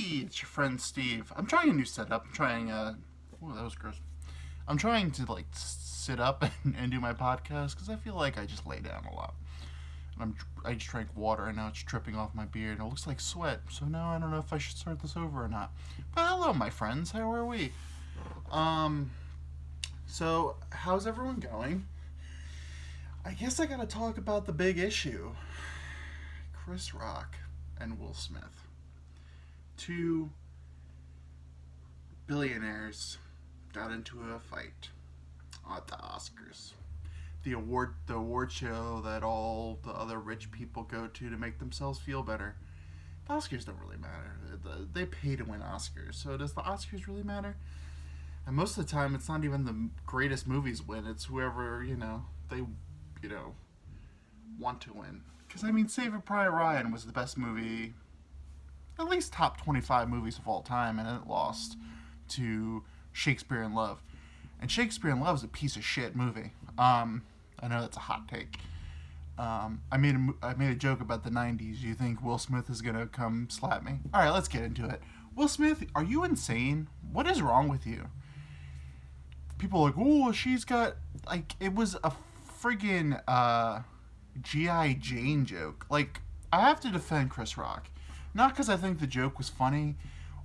It's your friend Steve. I'm trying a new setup. Oh, that was gross. I'm trying to sit up and do my podcast because I feel like I just lay down a lot. And I just drank water and now it's dripping off my beard and it looks like sweat. So now I don't know if I should start this over or not. But hello, my friends. How are we? Um. So how's everyone going? I guess I gotta talk about the big issue. Chris Rock and Will Smith. Two billionaires got into a fight at the Oscars. The award show that all the other rich people go to make themselves feel better. The Oscars don't really matter. They pay to win Oscars. So does the Oscars really matter? And most of the time it's not even the greatest movies win. It's whoever, they want to win. Because Saving Private Ryan was the best movie, at least top 25 movies of all time, and it lost to Shakespeare in Love. And Shakespeare in Love is a piece of shit movie. I know that's a hot take. I made a joke about the 90s. You think Will Smith is going to come slap me? All right, let's get into it. Will Smith, are you insane? What is wrong with you? People are like, oh, she's got, it was a friggin' G.I. Jane joke. I have to defend Chris Rock. Not because I think the joke was funny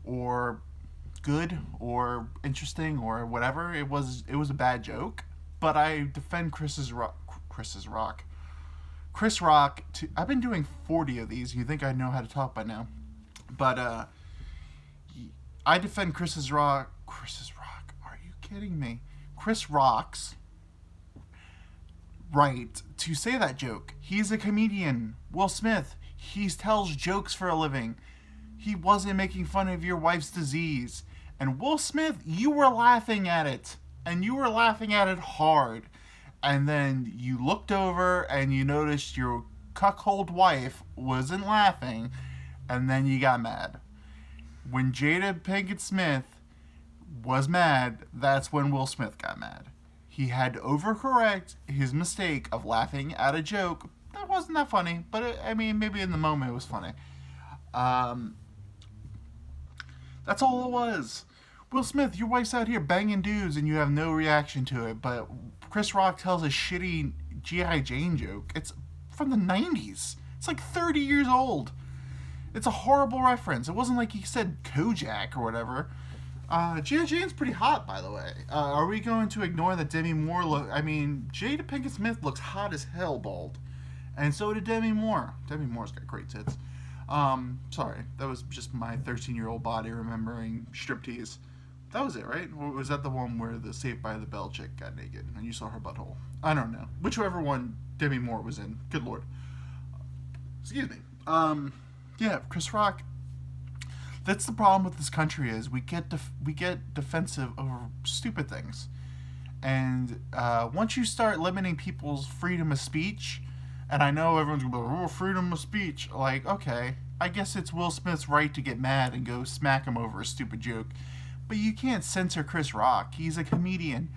or good or interesting or whatever. It was a bad joke. But I defend Chris Rock. I've been doing 40 of these. You think I know how to talk by now. But I defend Chris Rock. Are you kidding me? Chris Rock's right to say that joke. He's a comedian. Will Smith, he tells jokes for a living. He wasn't making fun of your wife's disease. And Will Smith, you were laughing at it. And you were laughing at it hard. And then you looked over and you noticed your cuckold wife wasn't laughing. And then you got mad. When Jada Pinkett Smith was mad, that's when Will Smith got mad. He had to overcorrect his mistake of laughing at a joke that wasn't that funny, but maybe in the moment it was funny. That's all it was. Will Smith, your wife's out here banging dudes and you have no reaction to it, but Chris Rock tells a shitty G.I. Jane joke. It's from the 90s. It's 30 years old. It's a horrible reference. It wasn't like he said Kojak or whatever. G.I. Jane's pretty hot, by the way. Are we going to ignore that Demi Moore Jada Pinkett Smith looks hot as hell bald. And so did Demi Moore. Demi Moore's got great tits. Sorry. That was just my 13-year-old body remembering striptease. That was it, right? Or was that the one where the Saved by the Bell chick got naked and you saw her butthole? I don't know. Whichever one Demi Moore was in. Good lord. Excuse me. Yeah, Chris Rock. That's the problem with this country is we get defensive over stupid things. And once you start limiting people's freedom of speech, and I know everyone's going to be like, oh, freedom of speech. Okay, I guess it's Will Smith's right to get mad and go smack him over a stupid joke. But you can't censor Chris Rock. He's a comedian.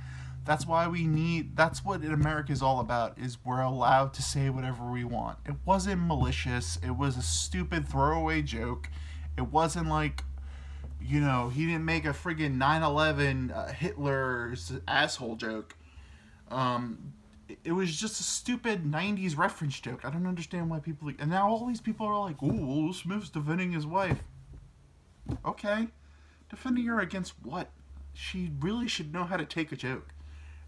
That's what America is all about, is we're allowed to say whatever we want. It wasn't malicious. It was a stupid throwaway joke. It wasn't he didn't make a friggin' 9/11 Hitler's asshole joke. It was just a stupid 90s reference joke. I don't understand why people... And now all these people are like, oh, Will Smith's defending his wife. Okay. Defending her against what? She really should know how to take a joke.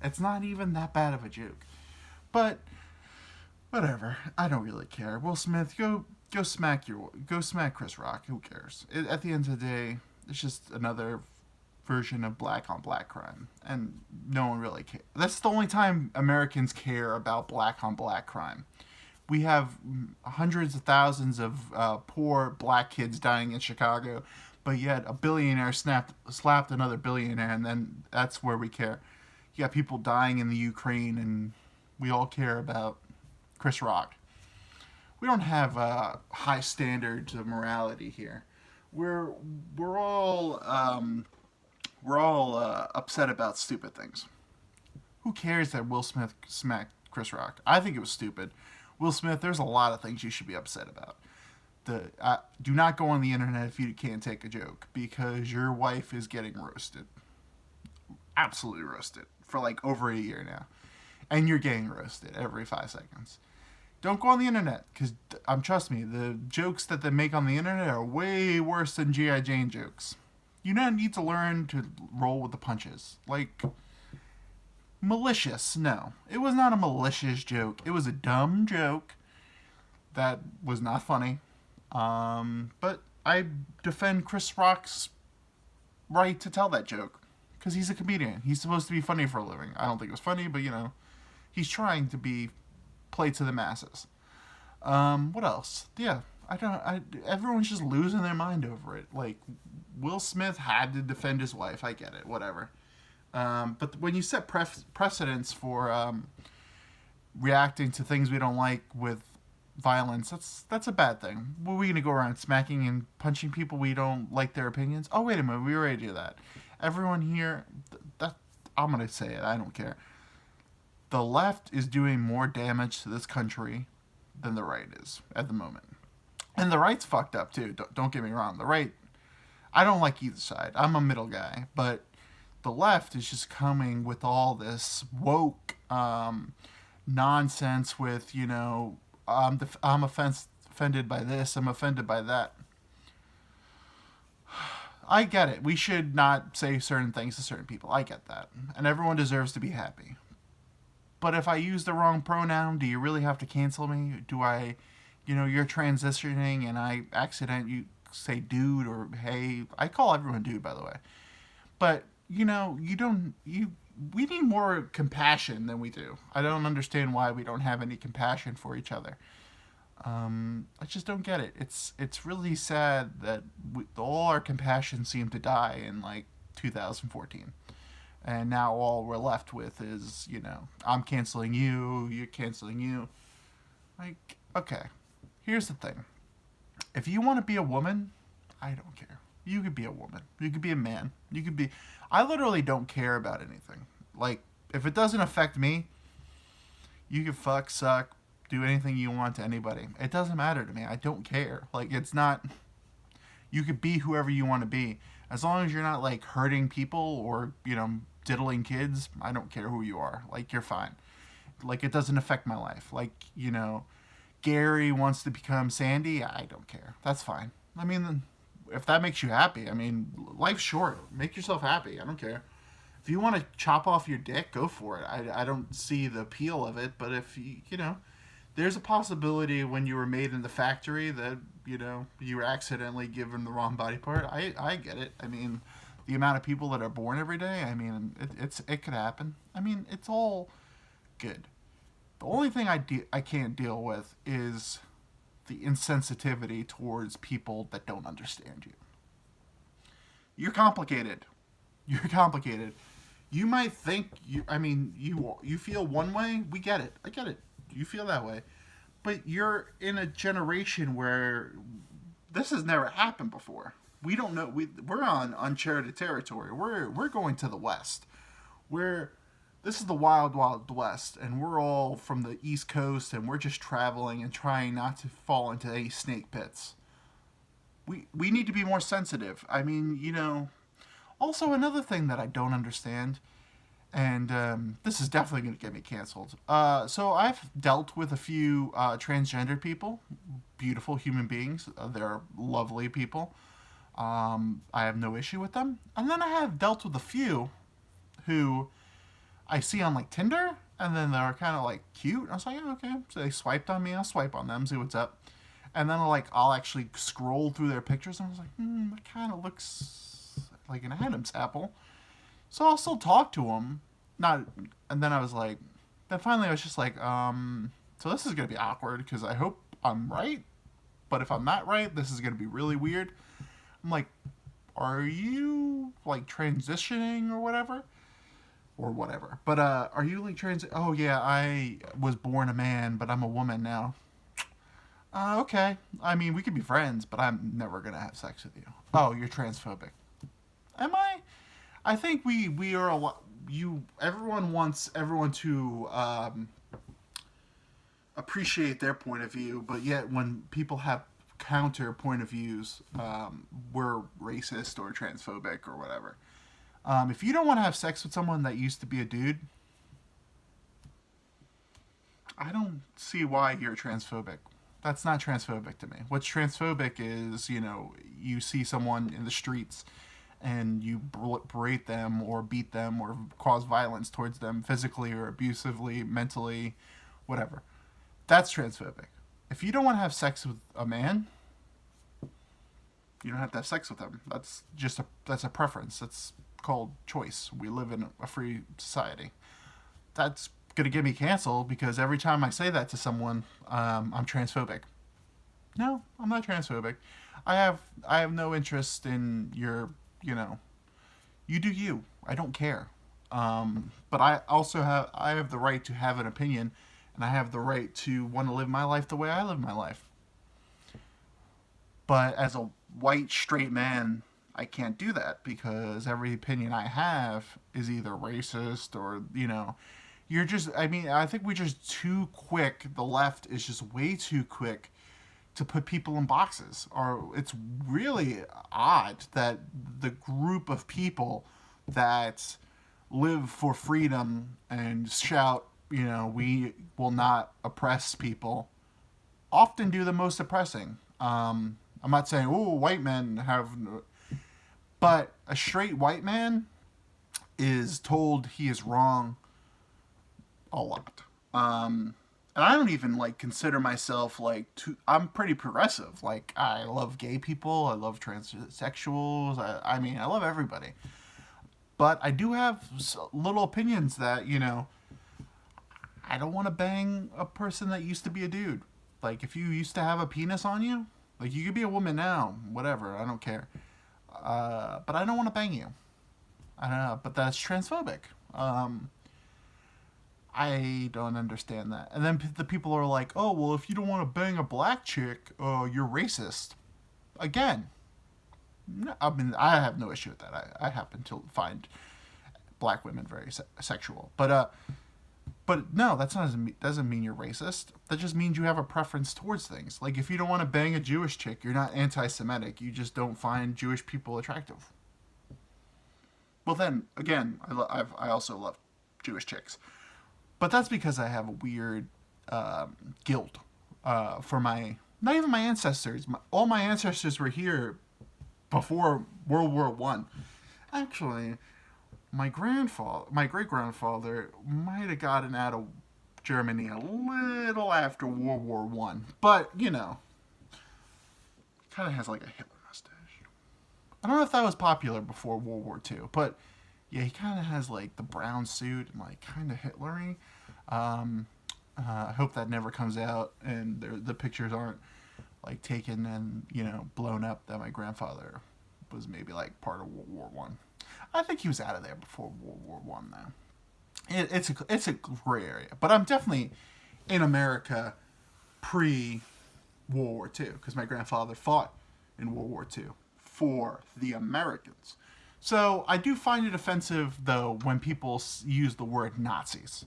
It's not even that bad of a joke. But, whatever. I don't really care. Will Smith, go smack Chris Rock. Who cares? At the end of the day, it's just another version of black on black crime, and no one really cares. That's the only time Americans care about black on black crime. We have hundreds of thousands of poor black kids dying in Chicago, but yet a billionaire slapped another billionaire, and then that's where we care. You got people dying in the Ukraine, and we all care about Chris Rock. We don't have high standards of morality here. We're all upset about stupid things. Who cares that Will Smith smacked Chris Rock? I think it was stupid. Will Smith, there's a lot of things you should be upset about. do not go on the internet if you can't take a joke, because your wife is getting roasted, absolutely roasted for like over a year now, and you're getting roasted every 5 seconds. Don't go on the internet, because trust me, the jokes that they make on the internet are way worse than GI Jane jokes. You now need to learn to roll with the punches. Like, malicious, no, it was not a malicious joke. It was a dumb joke that was not funny. But I defend Chris Rock's right to tell that joke, because he's a comedian. He's supposed to be funny for a living. I don't think it was funny, but he's trying to be played to the masses. What else? Yeah, everyone's just losing their mind over it. Like, Will Smith had to defend his wife. I get it, whatever. But when you set precedents for reacting to things we don't like with violence, that's a bad thing. Were we gonna go around smacking and punching people we don't like their opinions? Oh, wait a minute, we already do that. Everyone here, that I'm gonna say it. I don't care. The left is doing more damage to this country than the right is at the moment, and the right's fucked up too. Don't get me wrong. The right, I don't like either side. I'm a middle guy, but the left is just coming with all this woke nonsense with I'm offended by this, I'm offended by that. I get it. We should not say certain things to certain people. I get that. And everyone deserves to be happy. But if I use the wrong pronoun, do you really have to cancel me? Do I, you're transitioning and I you say dude or hey. I call everyone dude, by the way. But, we need more compassion than we do. I don't understand why we don't have any compassion for each other. I just don't get it. It's really sad that all our compassion seemed to die in like 2014, and now all we're left with is I'm canceling you, you're canceling you. Like, okay, here's the thing: if you want to be a woman, I don't care. You could be a woman. You could be a man. You could be. I literally don't care about anything. Like, if it doesn't affect me, you can fuck, suck, do anything you want to anybody. It doesn't matter to me. I don't care. Like, it's not. You could be whoever you want to be, as long as you're not like hurting people or diddling kids. I don't care who you are. Like, you're fine. Like, it doesn't affect my life. Like, Gary wants to become Sandy. I don't care. That's fine. I mean, if that makes you happy, I mean, life's short. Make yourself happy. I don't care. If you want to chop off your dick, go for it. I don't see the appeal of it, but if there's a possibility when you were made in the factory that you were accidentally given the wrong body part. I get it. I mean, the amount of people that are born every day. I mean, it could happen. I mean, it's all good. The only thing I can't deal with is the insensitivity towards people that don't understand you. You're complicated. You're complicated. You might think you feel one way. We get it. I get it. You feel that way. But you're in a generation where this has never happened before. We don't know. We're on uncharted territory. We're going to the West. This is the wild, wild West, and we're all from the East Coast, and we're just traveling and trying not to fall into any snake pits. We need to be more sensitive. I mean, Also, another thing that I don't understand, and this is definitely going to get me canceled. So I've dealt with a few transgender people, beautiful human beings. They're lovely people. I have no issue with them. And then I have dealt with a few who I see on like Tinder, and then they're kind of like cute. I was like, oh, okay. So they swiped on me. I'll swipe on them, see what's up. And then I'll actually scroll through their pictures, and I was like, that kind of looks like an Adam's apple. So I'll still talk to them. And then I was like, then finally I was just like, so this is gonna be awkward because I hope I'm right, but if I'm not right, this is gonna be really weird. I'm like, are you like transitioning or whatever? Or whatever. But are you like oh yeah, I was born a man, but I'm a woman now. Okay. I mean, we could be friends, but I'm never gonna have sex with you. Oh, you're transphobic. Am I? I think we are a lot. Everyone wants everyone to appreciate their point of view, but yet when people have counter point of views were racist or transphobic or whatever. If you don't want to have sex with someone that used to be a dude, I don't see why you're transphobic. That's not transphobic to me. What's transphobic is, you see someone in the streets and you berate them or beat them or cause violence towards them physically or abusively, mentally, whatever. That's transphobic. If you don't want to have sex with a man, you don't have to have sex with him. That's a preference. That's called choice. We live in a free society. That's gonna get me canceled because every time I say that to someone, I'm transphobic. No, I'm not transphobic. I have no interest in your, you do you. I don't care. But I have the right to have an opinion, and I have the right to want to live my life the way I live my life. But as a white straight man, I can't do that because every opinion I have is either racist or, you're just, I think we're just too quick. The left is just way too quick to put people in boxes. Or it's really odd that the group of people that live for freedom and shout, we will not oppress people, often do the most oppressing. I'm not saying, oh, white men have. But a straight white man is told he is wrong a lot. And I don't even consider myself I'm pretty progressive. Like, I love gay people, I love transsexuals, I love everybody. But I do have little opinions that, I don't want to bang a person that used to be a dude. Like, if you used to have a penis on you, you could be a woman now, whatever, I don't care. But I don't want to bang you. I don't know, but that's transphobic. I don't understand that. And then the people are like, oh, well, if you don't want to bang a black chick, you're racist. Again, no, I have no issue with that. I happen to find black women very sexual. But no, doesn't mean you're racist. That just means you have a preference towards things. Like, if you don't want to bang a Jewish chick, you're not anti-Semitic. You just don't find Jewish people attractive. Well, then, again, I also love Jewish chicks. But that's because I have a weird guilt for not even my ancestors. All my ancestors were here before World War One. Actually, my great grandfather might have gotten out of Germany a little after World War One, but kind of has like a Hitler mustache. I don't know if that was popular before World War Two, but yeah, he kind of has the brown suit and kind of Hitlery. I hope that never comes out and the pictures aren't taken and blown up that my grandfather was maybe part of World War One. I think he was out of there before World War One though. It's a gray area, but I'm definitely in America pre World War Two because my grandfather fought in World War Two for the Americans. So I do find it offensive though when people use the word Nazis.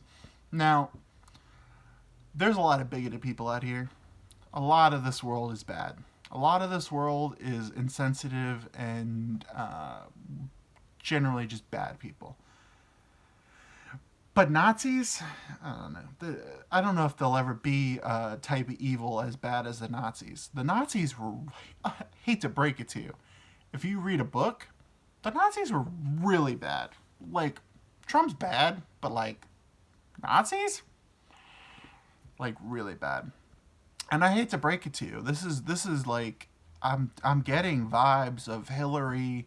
Now, there's a lot of bigoted people out here. A lot of this world is bad. A lot of this world is insensitive and generally just bad people. But Nazis, I don't know. I don't know if they'll ever be a type of evil as bad as the Nazis. The Nazis were, I hate to break it to you, if you read a book, the Nazis were really bad. Trump's bad, but Nazis? Really bad. And I hate to break it to you. This is I'm getting vibes of Hillary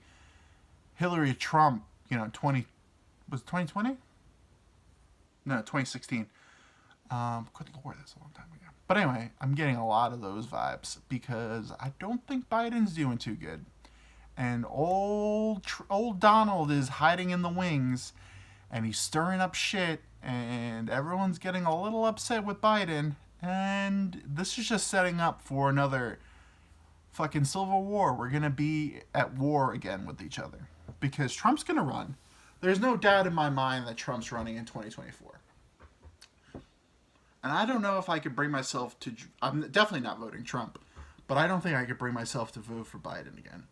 Trump, 2020? No, 2016. Good Lord, that's a long time ago. But anyway, I'm getting a lot of those vibes because I don't think Biden's doing too good. And old Donald is hiding in the wings, and he's stirring up shit, and everyone's getting a little upset with Biden, and this is just setting up for another fucking civil war. We're gonna be at war again with each other because Trump's gonna run. There's no doubt in my mind that Trump's running in 2024. And I don't know if I could bring myself to... I'm definitely not voting Trump. but I don't think I could bring myself to vote for Biden again.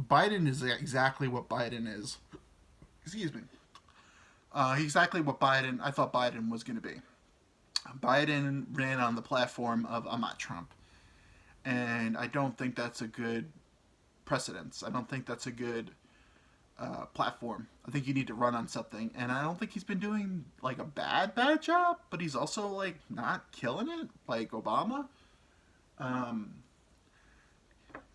Biden is exactly what Biden is. Excuse me. Exactly what Biden I thought Biden was going to be. Biden ran on the platform of I'm not Trump, and I don't think that's a good precedence. I don't think that's a good platform. I think you need to run on something, and I don't think he's been doing like a bad job, but he's also like not killing it like Obama. Um,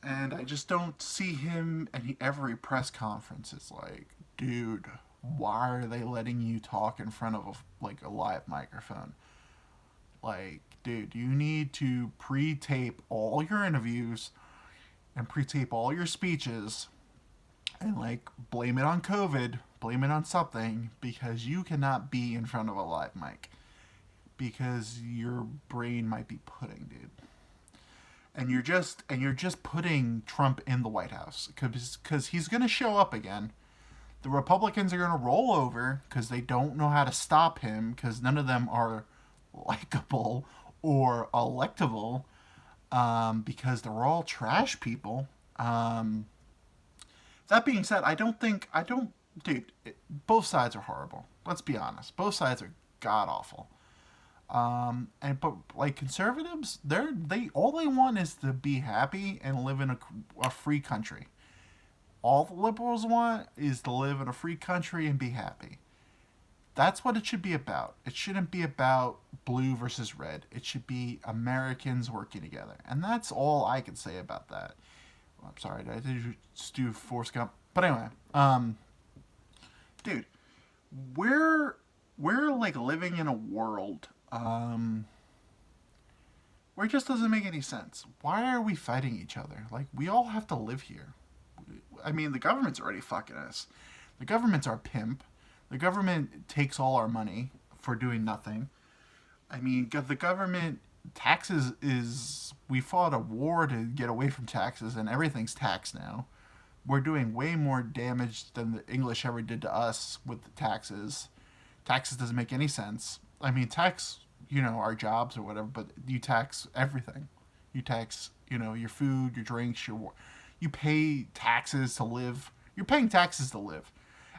and I just don't see him at every press conference. It's like, dude, why are they letting you talk in front of a live microphone? Like, dude, you need to pre-tape all your interviews and pre-tape all your speeches and like blame it on COVID, blame it on something because you cannot be in front of a live mic because your brain might be pudding, dude. And you're just putting Trump in the White House because he's gonna show up again. The Republicans are gonna roll over because they don't know how to stop him because none of them are likable or electable because they're all trash people. That being said, I don't, dude. Both sides are horrible. Let's be honest. Both sides are god awful. And but like conservatives, they all they want is to be happy and live in a free country. All the liberals want is to live in a free country and be happy. That's what it should be about. It shouldn't be about blue versus red. It should be Americans working together, and that's all I can say about that. I'm sorry, did I just do Forrest Gump? But anyway, dude, we're we're like living in a world where it just doesn't make any sense. Why are we fighting each other? Like we all have to live here. I mean, the government's already fucking us. The government's our pimp. The government takes all our money for doing nothing. I mean, the government taxes is we fought a war to get away from taxes and everything's taxed now. We're doing way more damage than the English ever did to us with the taxes. Taxes doesn't make any sense. I mean, tax, our jobs or whatever, but you tax everything. You tax, your food, your drinks, you pay taxes to live. You're paying taxes to live.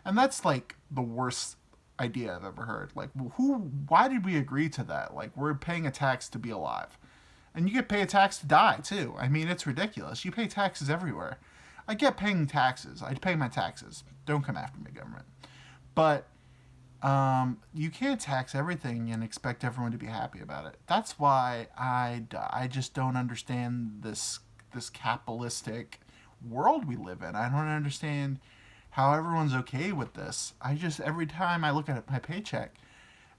And that's like the worst idea I've ever heard. Like, why did we agree to that? Like, we're paying a tax to be alive. And you get pay a tax to die, too. I mean, it's ridiculous. You pay taxes everywhere. I get paying taxes. I pay my taxes. Don't come after me, government. But you can't tax everything and expect everyone to be happy about it. That's why I just don't understand this capitalistic world we live in. I don't understand how everyone's okay with this. Every time I look at my paycheck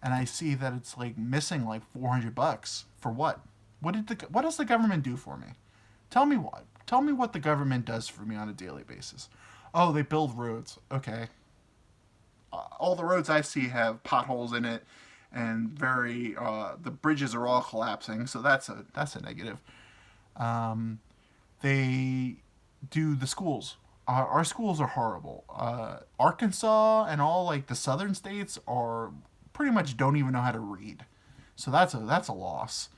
and I see that it's like missing like $400 for what? What does the government do for me? Tell me what. Tell me what the government does for me on a daily basis. Oh, they build roads. Okay. All the roads I see have potholes in it, and the bridges are all collapsing. So that's a negative. Um, they do the schools. Our schools are horrible. Arkansas and all like the southern states are pretty much don't even know how to read. So that's a loss.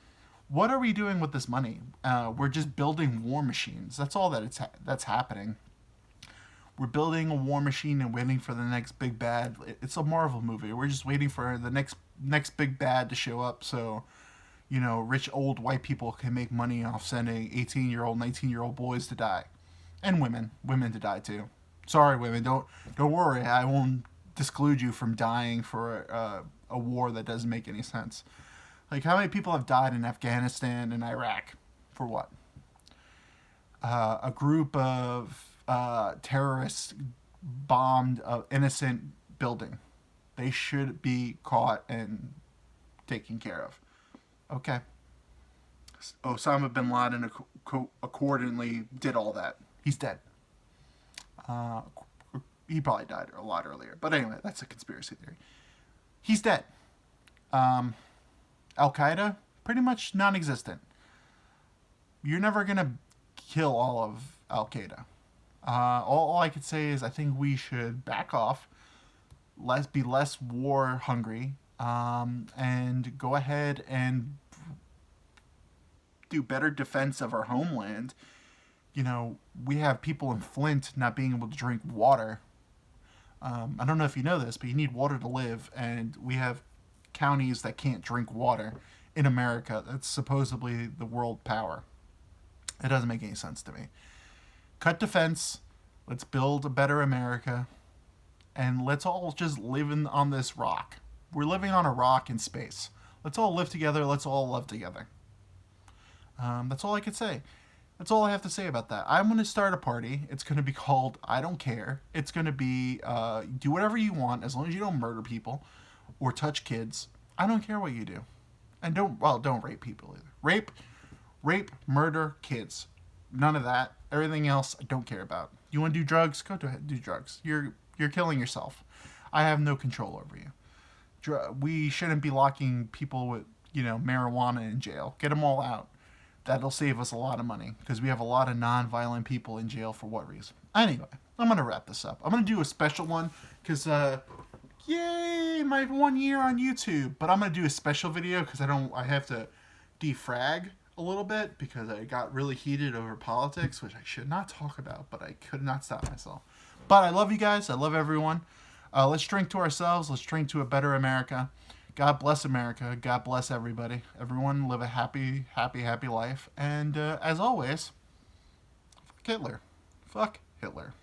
What are we doing with this money? We're just building war machines. That's all that's happening. We're building a war machine and waiting for the next big bad. It's a Marvel movie. We're just waiting for the next big bad to show up. So, rich old white people can make money off sending 18-year-old, 19-year-old boys to die, and women to die too. Sorry, women. Don't worry. I won't disclude you from dying for a war that doesn't make any sense. Like, how many people have died in Afghanistan and Iraq? For what? A group of terrorists bombed an innocent building. They should be caught and taken care of. Okay. Osama bin Laden accordingly did all that. He's dead. Uh, he probably died a lot earlier. But anyway, that's a conspiracy theory. He's dead. Al Qaeda, pretty much non existent. You're never going to kill all of Al Qaeda. All I could say is I think we should back off, be less war hungry, and go ahead and do better defense of our homeland. You know, we have people in Flint not being able to drink water. I don't know if you know this, but you need water to live, and we have counties that can't drink water in America. That's supposedly the world power. It doesn't make any sense to me. Cut defense. Let's build a better America, and let's all just live on this rock. We're living on a rock in space. Let's all live together. Let's all love together. That's all I could say. That's all I have to say about that. I'm going to start a party. It's going to be called I Don't Care. It's going to be do whatever you want as long as you don't murder people or touch kids. I don't care what you do. And don't rape people either. Rape, murder, kids. None of that. Everything else I don't care about. You want to do drugs? Go ahead, do drugs. You're killing yourself. I have no control over you. We shouldn't be locking people with, marijuana in jail. Get them all out. That'll save us a lot of money because we have a lot of non-violent people in jail for what reason? Anyway, I'm going to wrap this up. I'm going to do a special one because, yay, my 1 year on YouTube. But I'm going to do a special video because I have to defrag a little bit because I got really heated over politics, which I should not talk about, but I could not stop myself. But I love you guys. I love everyone. Let's drink to ourselves. Let's drink to a better America. God bless America. God bless everybody. Everyone live a happy, happy, happy life. And as always, fuck Hitler. Fuck Hitler.